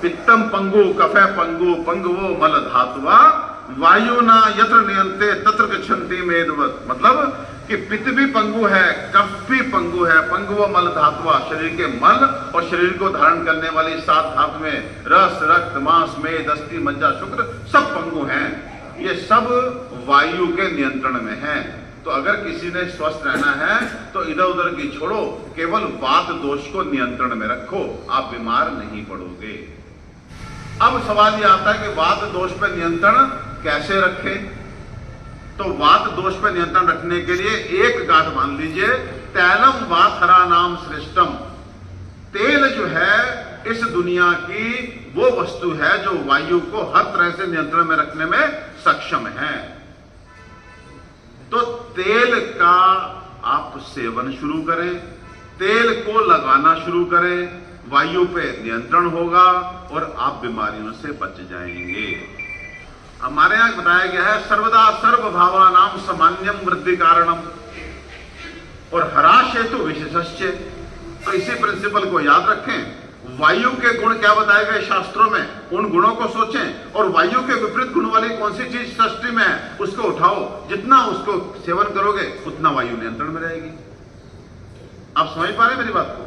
पित्तम पंगु कफे पंगु पंगवो मल धातुवा वायु ना यत्र नियंते तत्र गच्छन्ति मेदवत। मतलब कि पित्त भी पंगु है, कफ भी पंगु है, पंगुव मल धातुआ, शरीर के मल और शरीर को धारण करने वाली 7 धातु में रस रक्त मांस मेद अस्थि मज्जा शुक्र सब पंगु हैं। ये सब वायु के नियंत्रण में है। तो अगर किसी ने स्वस्थ रहना है तो इधर उधर की छोड़ो, केवल वात दोष को नियंत्रण में रखो, आप बीमार नहीं पड़ोगे। अब सवाल ये आता है कि वात दोष पर नियंत्रण कैसे रखें। तो वात दोष पर नियंत्रण रखने के लिए एक गांठ मान लीजिए, तैलम वातहरा नाम श्रेष्ठम। तेल जो है इस दुनिया की वो वस्तु है जो वायु को हर तरह से नियंत्रण में रखने में सक्षम है। तो तेल का आप सेवन शुरू करें, तेल को लगाना शुरू करें, वायु पे नियंत्रण होगा और आप बीमारियों से बच जाएंगे। हमारे यहां बताया गया है सर्वदा सर्वभावा नाम सामान्यम वृद्धि कारणम और हराशेतु विशेषस्य। तो इसी प्रिंसिपल को याद रखें। वायु के गुण क्या बताए गए शास्त्रों में, उन गुणों को सोचें और वायु के विपरीत गुण वाली कौन सी चीज सृष्टि में है उसको उठाओ। जितना उसको सेवन करोगे उतना वायु नियंत्रण में रहेगी। आप समझ पा रहे हैं मेरी बात को?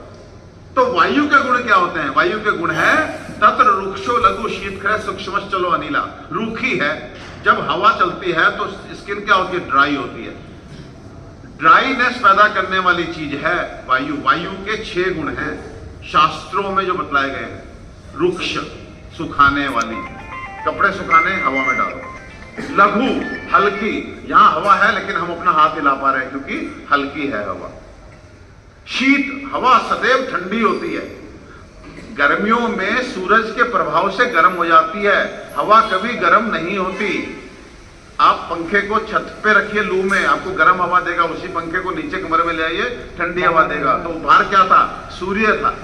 तो वायु के गुण क्या होते हैं? वायु के गुण है तत्र रुक्षो लघु शीतक्रय सूक्ष्म चलो अनिला। रूखी है, जब हवा चलती है तो स्किन क्या होती है? ड्राई होती है। ड्राईनेस पैदा करने वाली चीज है वायु। वायु के 6 गुण हैं शास्त्रों में जो बतलाए गए हैं। रुक्ष सुखाने वाली, कपड़े सुखाने हवा में डालो। लघु हल्की, यहां हवा है लेकिन हम अपना हाथ हिला पा रहे हैं क्योंकि हल्की है हवा। शीत, हवा सदैव ठंडी होती है। गर्मियों में सूरज के प्रभाव से गर्म हो जाती है, हवा कभी गर्म नहीं होती। आप पंखे को छत पे रखिए लू में, आपको गर्म हवा देगा। उसी पंखे को नीचे कमरे में ले आइए, ठंडी हवा देगा। तो बाहर क्या था? सूर्य था।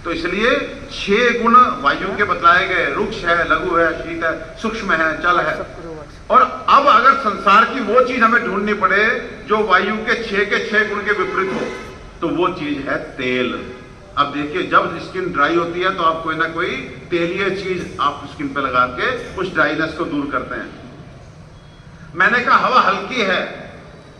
तो इसलिए 6 गुण वायु के बतलाए गए। रुक्ष है, लघु है, शीत है, सूक्ष्म है, चल है। और अब अगर संसार की वो चीज हमें ढूंढनी पड़े जो वायु के 6 गुण के विपरीत हो, तो वो चीज है तेल। अब देखिए, जब स्किन ड्राई होती है तो आप कोई ना कोई तेलीय चीज आप स्किन पे लगा के उस ड्राइनेस को दूर करते हैं। मैंने कहा हवा हल्की है।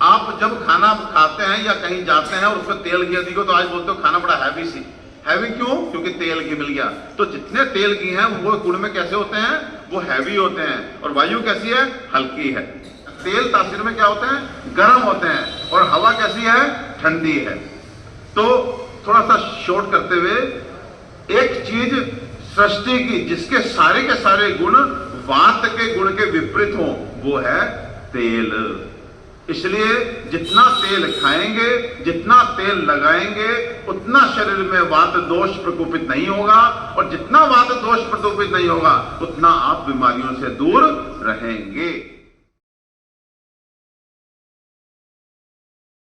आप जब खाना खाते हैं या कहीं जाते हैं और उसमें तेल घी अधिक हो तो आज बोलते हो खाना बड़ा हैवी सी। हैवी क्यों? क्योंकि तेल घी मिल गया। तो जितने तेल घी हैं वो गुण में कैसे होते हैं? वो हैवी होते हैं। और वायु कैसी है? हल्की है। तेल तासीर में क्या होते हैं? गर्म होते हैं। और हवा कैसी है? ठंडी है। तो थोड़ा सा शॉर्ट करते हुए, एक चीज सृष्टि की जिसके सारे के सारे गुण वात के गुण के विपरीत हो, वो है तेल। इसलिए जितना तेल खाएंगे, जितना तेल लगाएंगे, उतना शरीर में वात दोष प्रकोपित नहीं होगा। और जितना वात दोष प्रकोपित नहीं होगा उतना आप बीमारियों से दूर रहेंगे।